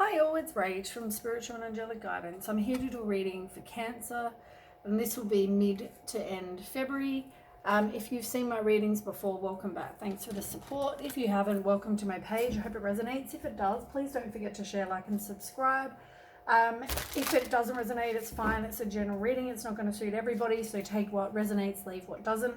Hi all, it's Rach from Spiritual and Angelic Guidance. I'm here to do a reading for Cancer, and this will be mid to end February. If you've seen my readings before, welcome back. Thanks for the support. If you haven't, welcome to my page. I hope it resonates. If it does, please don't forget to share, like, and subscribe. If it doesn't resonate, it's fine. It's a general reading. It's not going to suit everybody, so take what resonates, leave what doesn't.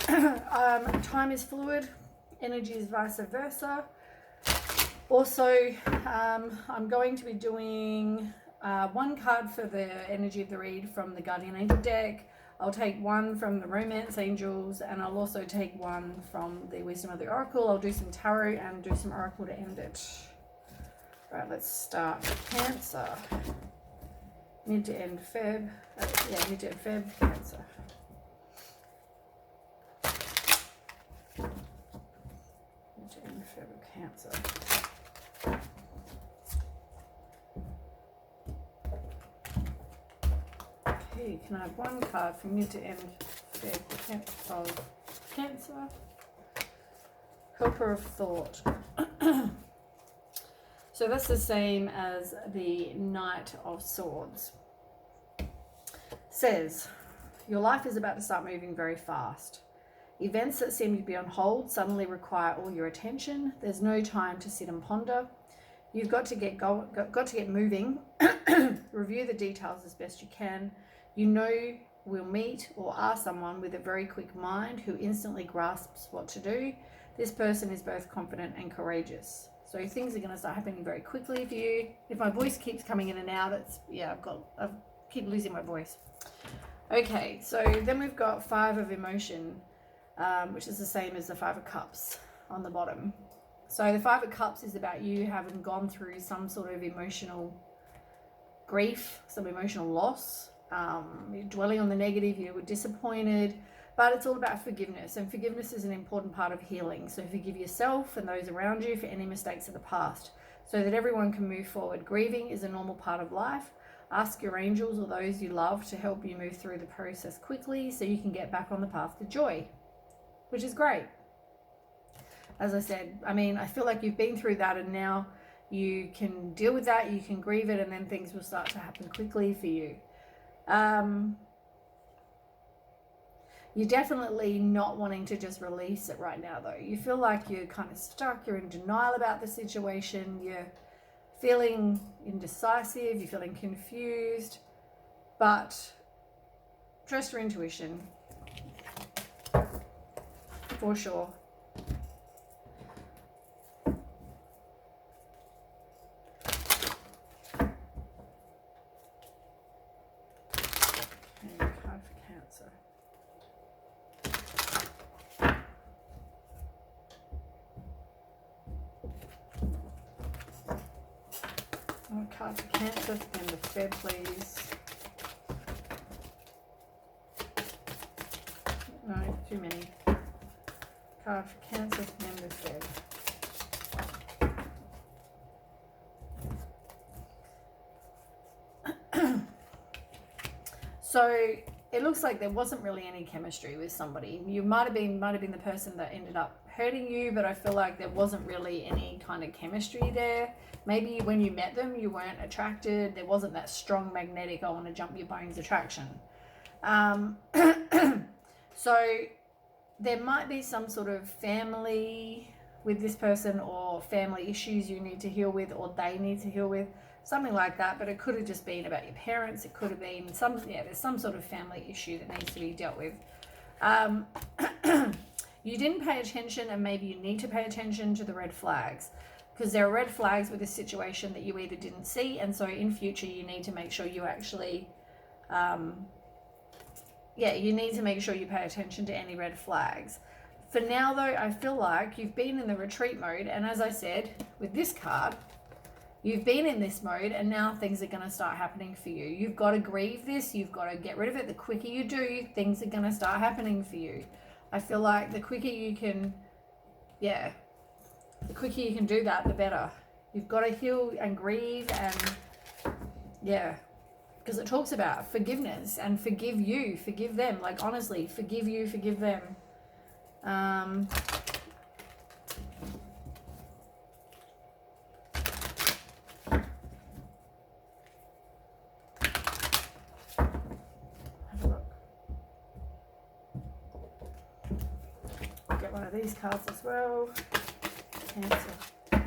Time is fluid. Energy is vice versa. Also, I'm going to be doing one card for the energy of the read from the Guardian Angel deck. I'll take one from the Romance Angels, and I'll also take one from the Wisdom of the Oracle. I'll do some tarot and do some Oracle to end it. Right, let's start with Cancer. Mid to end Feb. Mid to end Feb, Cancer. Mid to end Feb, Cancer. Okay, can I have one card from mid to end Feb of Cancer? Helper of Thought. So that's the same as the Knight of Swords. Says, your life is about to start moving very fast. Events that seem to be on hold suddenly require all your attention. There's no time to sit and ponder. You've got to get moving. Review the details as best you can. You know we'll meet or are someone with a very quick mind who instantly grasps what to do. This person is both confident and courageous. So things are going to start happening very quickly for you. If my voice keeps coming in and out, I keep losing my voice. Okay, so then we've got Five of Emotion, which is the same as the Five of Cups on the bottom. So the Five of Cups is about you having gone through some sort of emotional grief, some emotional loss. You're dwelling on the negative, you were disappointed, but it's all about forgiveness, and forgiveness is an important part of healing. So forgive yourself and those around you for any mistakes of the past so that everyone can move forward. Grieving is a normal part of life. Ask your angels or those you love to help you move through the process quickly so you can get back on the path to joy, which is great. As I said, I feel like you've been through that and now you can deal with that, you can grieve it, and then things will start to happen quickly for you. You're definitely not wanting to just release it right now, though. You feel like you're kind of stuck, you're in denial about the situation, you're feeling indecisive, you're feeling confused, but trust your intuition for sure. Card for Cancer at the end of Feb, please. No, too many. Card for Cancer at the end of Feb. So it looks like there wasn't really any chemistry with somebody. You might have been the person that ended up hurting you, but I feel like there wasn't really any kind of chemistry there. Maybe when you met them, you weren't attracted. There wasn't that strong magnetic, I want to jump your bones attraction. So there might be some sort of family with this person, or family issues you need to heal with, or they need to heal with, something like that. But it could have just been about your parents. It could have been there's some sort of family issue that needs to be dealt with. You didn't pay attention, and maybe you need to pay attention to the red flags, because there are red flags with this situation that you either didn't see, and so in future you need to make sure you actually you need to make sure you pay attention to any red flags. For now though, I feel like you've been in the retreat mode, and as I said with this card, you've been in this mode, and now things are going to start happening for you. You've got to grieve this, you've got to get rid of it. The quicker you do, things are going to start happening for you. I feel like the quicker you can do that, the better. You've got to heal and grieve, and because it talks about forgiveness and forgive you, forgive them. Like, honestly, forgive you, forgive them. these cards as well. Cancer.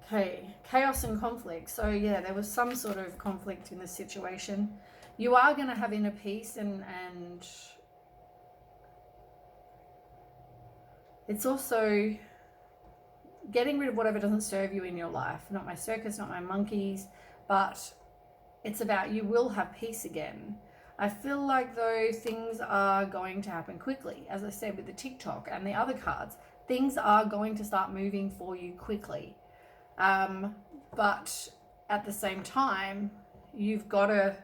Okay, chaos and conflict. So yeah, there was some sort of conflict in this situation. You are going to have inner peace, and it's also getting rid of whatever doesn't serve you in your life. Not my circus, not my monkeys, but it's about you will have peace again. I feel like though things are going to happen quickly. As I said with the TikTok and the other cards, things are going to start moving for you quickly. But at the same time, you've got to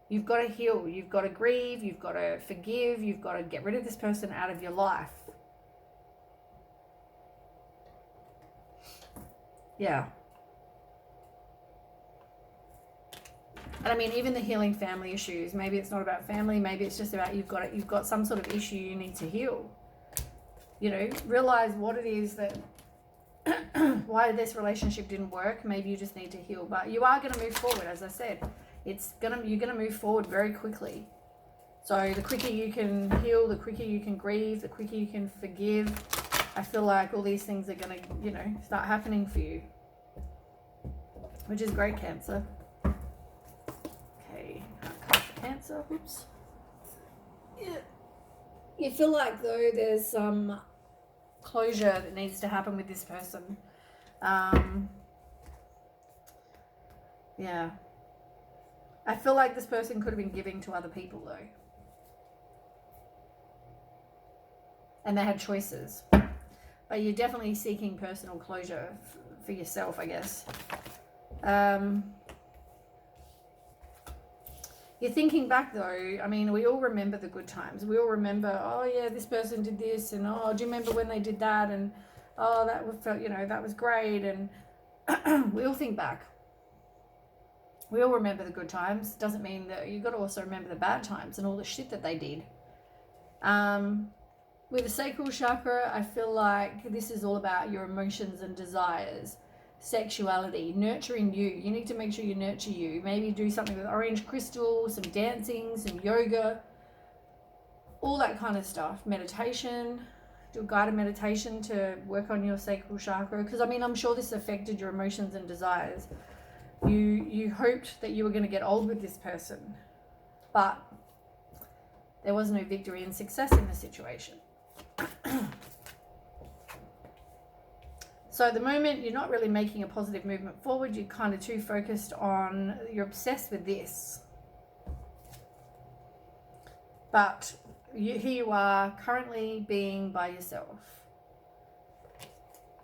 heal, you've got to grieve, you've got to forgive, you've got to get rid of this person out of your life. Yeah. And I mean, even the healing family issues, maybe it's not about family, maybe it's just about you've got some sort of issue you need to heal. You know, realize what it is that why this relationship didn't work. Maybe you just need to heal, but you are going to move forward. As I said, you're going to move forward very quickly. So the quicker you can heal, the quicker you can grieve, the quicker you can forgive. I feel like all these things are going to, you know, start happening for you, which is great, Cancer. Okay, Cancer. Oops. Yeah. You feel like though there's some closure that needs to happen with this person. Yeah. I feel like this person could have been giving to other people though. And they had choices. But you're definitely seeking personal closure for yourself, I guess. You're thinking back though, I mean, we all remember the good times. We all remember, oh yeah, this person did this, and oh, do you remember when they did that? And oh, that felt, you know, that was great. And we all think back. We all remember the good times. Doesn't mean that you've got to also remember the bad times and all the shit that they did. With the sacral chakra, I feel like this is all about your emotions and desires. Sexuality, nurturing you. You need to make sure you nurture you. Maybe do something with orange crystal, some dancing, some yoga, all that kind of stuff. Meditation, do a guided meditation to work on your sacral chakra. Because I mean, I'm sure this affected your emotions and desires. You hoped that you were going to get old with this person, but there was no victory and success in the situation. So at the moment, you're not really making a positive movement forward. You're kind of too focused on, you're obsessed with this. But here you are currently being by yourself.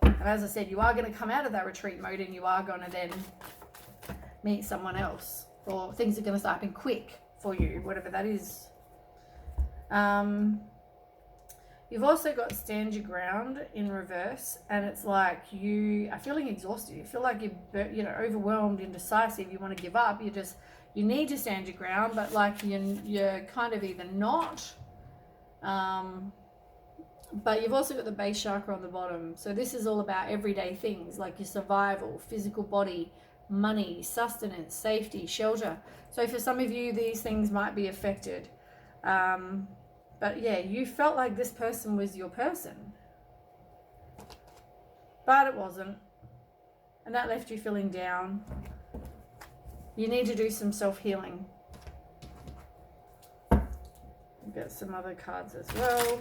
And as I said, you are going to come out of that retreat mode and you are going to then meet someone else. Or things are going to start happening quick for you, whatever that is. You've also got stand your ground in reverse, and it's like you are feeling exhausted. You feel like you're overwhelmed, indecisive. You want to give up. You need to stand your ground, but like you're kind of either not. But you've also got the base chakra on the bottom. So this is all about everyday things like your survival, physical body, money, sustenance, safety, shelter. So for some of you, these things might be affected. But yeah, you felt like this person was your person. But it wasn't. And that left you feeling down. You need to do some self-healing. Get some other cards as well.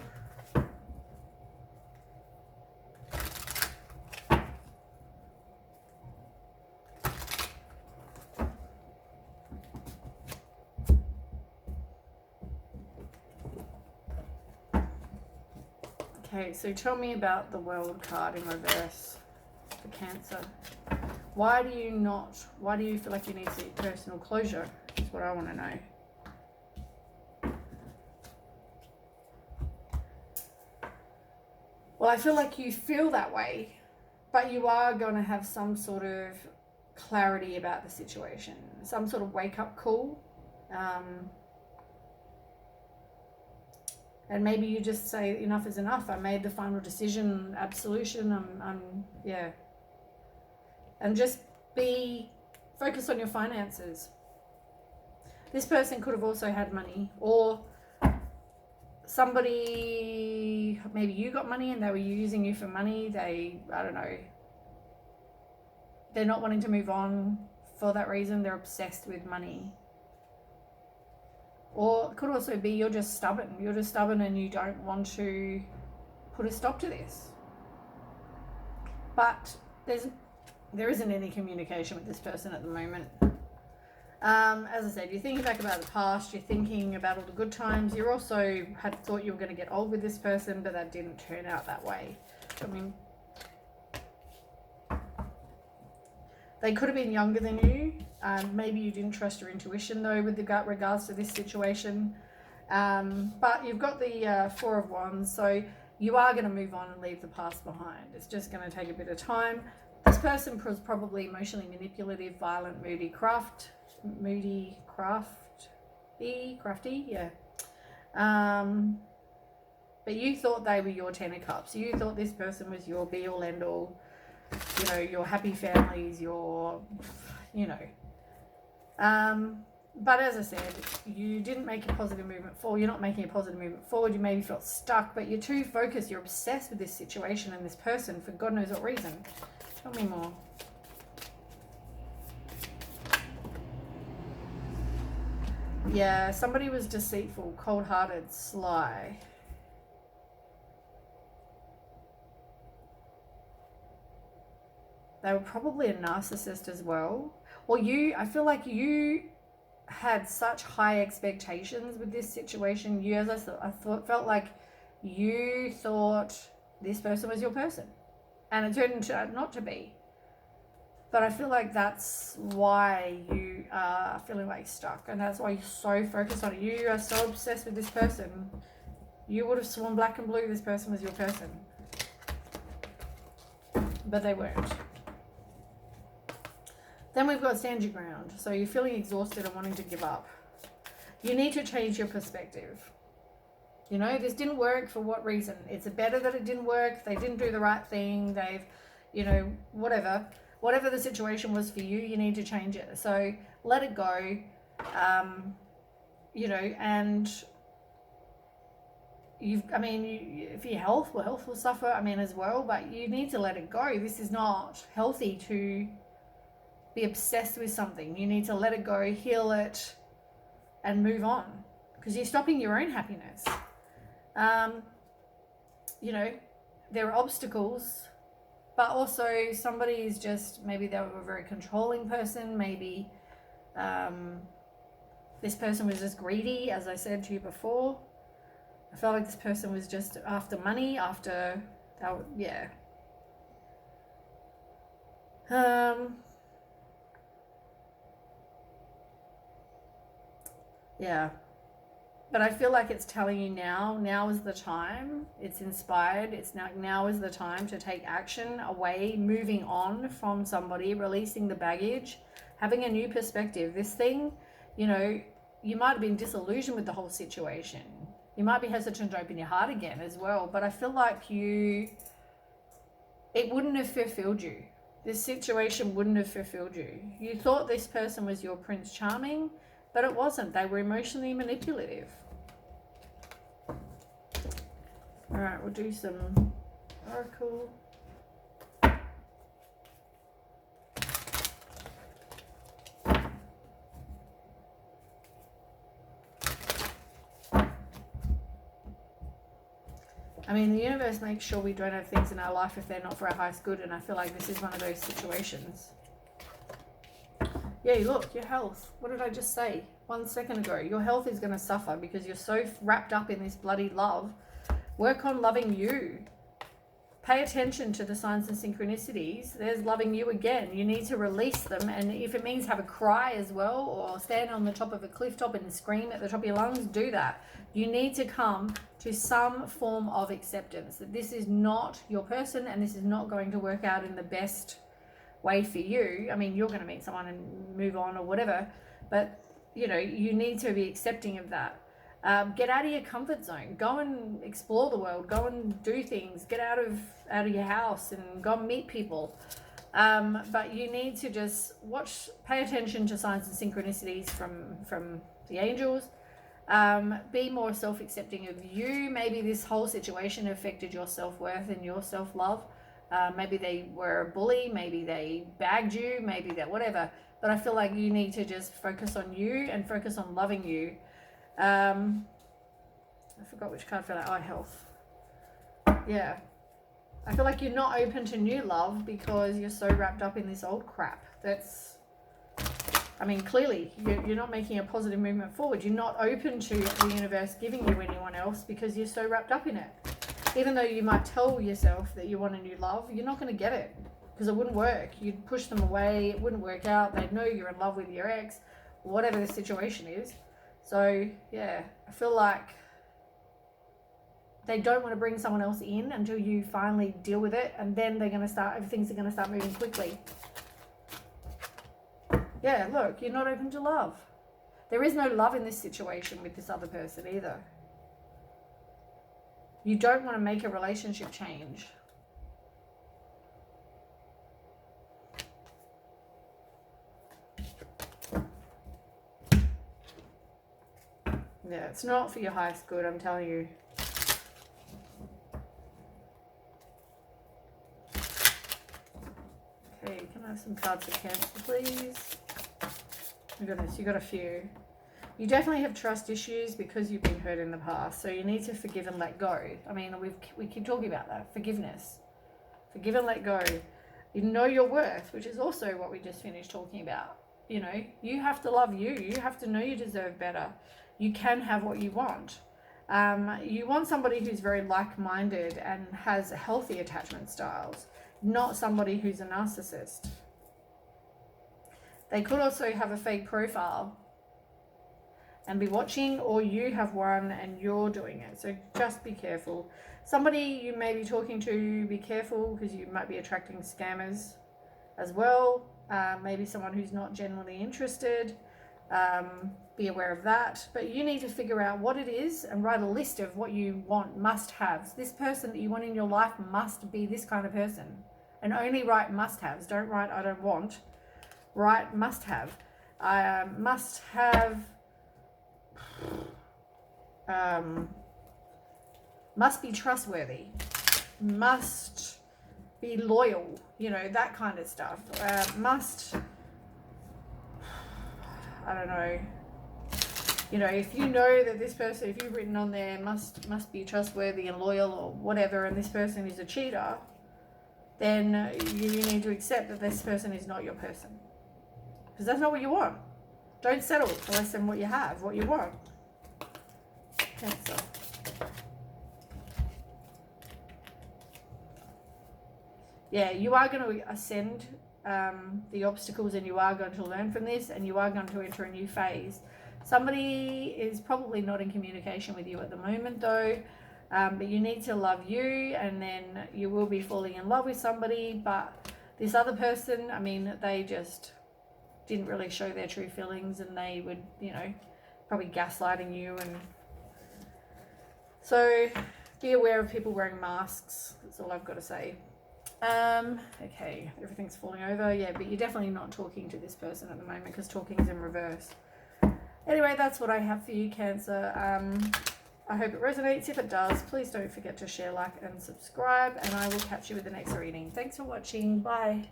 Okay, so tell me about the World card in reverse for Cancer. Why do you feel like you need to seek personal closure? Is what I want to know. Well, I feel like you feel that way, but you are going to have some sort of clarity about the situation, some sort of wake-up call. And maybe you just say, enough is enough. I made the final decision, absolution. Yeah. And just focus on your finances. This person could have also had money, or somebody, maybe you got money and they were using you for money. I don't know, they're not wanting to move on for that reason. They're obsessed with money. Or it could also be you're just stubborn. You're just stubborn and you don't want to put a stop to this. But there isn't any communication with this person at the moment. As I said, you're thinking back about the past. You're thinking about all the good times. You also had thought you were going to get old with this person, but that didn't turn out that way. I mean, they could have been younger than you. Maybe you didn't trust your intuition, though, with regards to this situation. But you've got the Four of Wands, so you are going to move on and leave the past behind. It's just going to take a bit of time. This person was probably emotionally manipulative, violent, crafty, yeah. But you thought they were your Ten of Cups. You thought this person was your be-all, end-all, you know, your happy families, your, you know. But as I said, you didn't make a positive movement forward. You're not making a positive movement forward. You maybe felt stuck, but you're too focused. You're obsessed with this situation and this person for God knows what reason. Tell me more. Yeah, somebody was deceitful, cold-hearted, sly. They were probably a narcissist as well. Or I feel like you had such high expectations with this situation. Felt like you thought this person was your person, and it turned out not to be. But I feel like that's why you are feeling like stuck, and that's why you're so focused on it. You are so obsessed with this person. You would have sworn black and blue this person was your person, but they weren't. Then we've got stand your ground. So you're feeling exhausted and wanting to give up. You need to change your perspective. You know, this didn't work for what reason? It's better that it didn't work. They didn't do the right thing. They've, you know, whatever the situation was for you, you need to change it. So let it go, you know, and if your health will suffer, as well, but you need to let it go. This is not healthy to be obsessed with something. You need to let it go, heal it, and move on, because you're stopping your own happiness. You know, there are obstacles, but also somebody is just, maybe they were a very controlling person. Maybe this person was just greedy, as I said to you before. I felt like this person was just after money, yeah. Yeah. But I feel like it's telling you now is the time. It's inspired. It's now is the time to take action away, moving on from somebody, releasing the baggage, having a new perspective. This thing, you know, you might have been disillusioned with the whole situation. You might be hesitant to open your heart again as well. But I feel like it wouldn't have fulfilled you. This situation wouldn't have fulfilled you. You thought this person was your Prince Charming, but it wasn't. They were emotionally manipulative. All right, we'll do some oracle. The universe makes sure we don't have things in our life if they're not for our highest good, and I feel like this is one of those situations. Yeah, look, your health. What did I just say 1 second ago? Your health is going to suffer because you're so wrapped up in this bloody love. Work on loving you. Pay attention to the signs and synchronicities. There's loving you again. You need to release them, and if it means have a cry as well, or stand on the top of a cliff top and scream at the top of your lungs, do that. You need to come to some form of acceptance that this is not your person and this is not going to work out in the best way for you. You're going to meet someone and move on or whatever, but you know, you need to be accepting of that. Get out of your comfort zone. Go and explore the world. Go and do things. Get out of your house and go and meet people. But you need to just pay attention to signs and synchronicities from the angels. Be more self-accepting of you. Maybe this whole situation affected your self-worth and your self-love. Maybe they were a bully, maybe they bagged you, maybe that, whatever. But I feel like you need to just focus on you and focus on loving you. I forgot which card for that. Oh, health. Yeah. I feel like you're not open to new love because you're so wrapped up in this old crap. That's, I mean, clearly you're not making a positive movement forward. You're not open to the universe giving you anyone else because you're so wrapped up in it. Even though you might tell yourself that you want a new love, you're not going to get it because it wouldn't work. You'd push them away. It wouldn't work out. They'd know you're in love with your ex, whatever the situation is. So, yeah, I feel like they don't want to bring someone else in until you finally deal with it. And then they're going to start, things are going to start moving quickly. Yeah, look, you're not open to love. There is no love in this situation with this other person either. You don't want to make a relationship change. Yeah, it's not for your highest good, I'm telling you. Okay, can I have some cards for Cancer, please? Oh goodness, you got a few. You definitely have trust issues because you've been hurt in the past. So you need to forgive and let go. I mean, we keep talking about that. Forgiveness. Forgive and let go. You know your worth, which is also what we just finished talking about. You know, you have to love you. You have to know you deserve better. You can have what you want. You want somebody who's very like-minded and has healthy attachment styles, not somebody who's a narcissist. They could also have a fake profile and be watching, or you have one and you're doing it. So just be careful. Somebody you may be talking to, be careful because you might be attracting scammers as well. Maybe someone who's not genuinely interested. Be aware of that. But you need to figure out what it is and write a list of what you want, must-haves. This person that you want in your life must be this kind of person. And only write must-haves. Don't write I don't want. Write must-have. Must-have... must be trustworthy, must be loyal, you know, that kind of stuff. Must, I don't know, you know, if you know that this person, if you've written on there must be trustworthy and loyal or whatever, and this person is a cheater, then you need to accept that this person is not your person, because that's not what you want. Don't settle for less than what you have, what you want. Cancer. Yeah, you are going to ascend the obstacles, and you are going to learn from this, and you are going to enter a new phase. Somebody is probably not in communication with you at the moment though, but you need to love you, and then you will be falling in love with somebody. But this other person, I mean, they just didn't really show their true feelings, and they would, you know, probably gaslighting you. And so be aware of people wearing masks. That's all I've got to say. Okay, everything's falling over. Yeah, but you're definitely not talking to this person at the moment because talking is in reverse. Anyway, that's what I have for you, Cancer. I hope it resonates. If it does, please don't forget to share, like, and subscribe, and I will catch you with the next reading. Thanks for watching. Bye.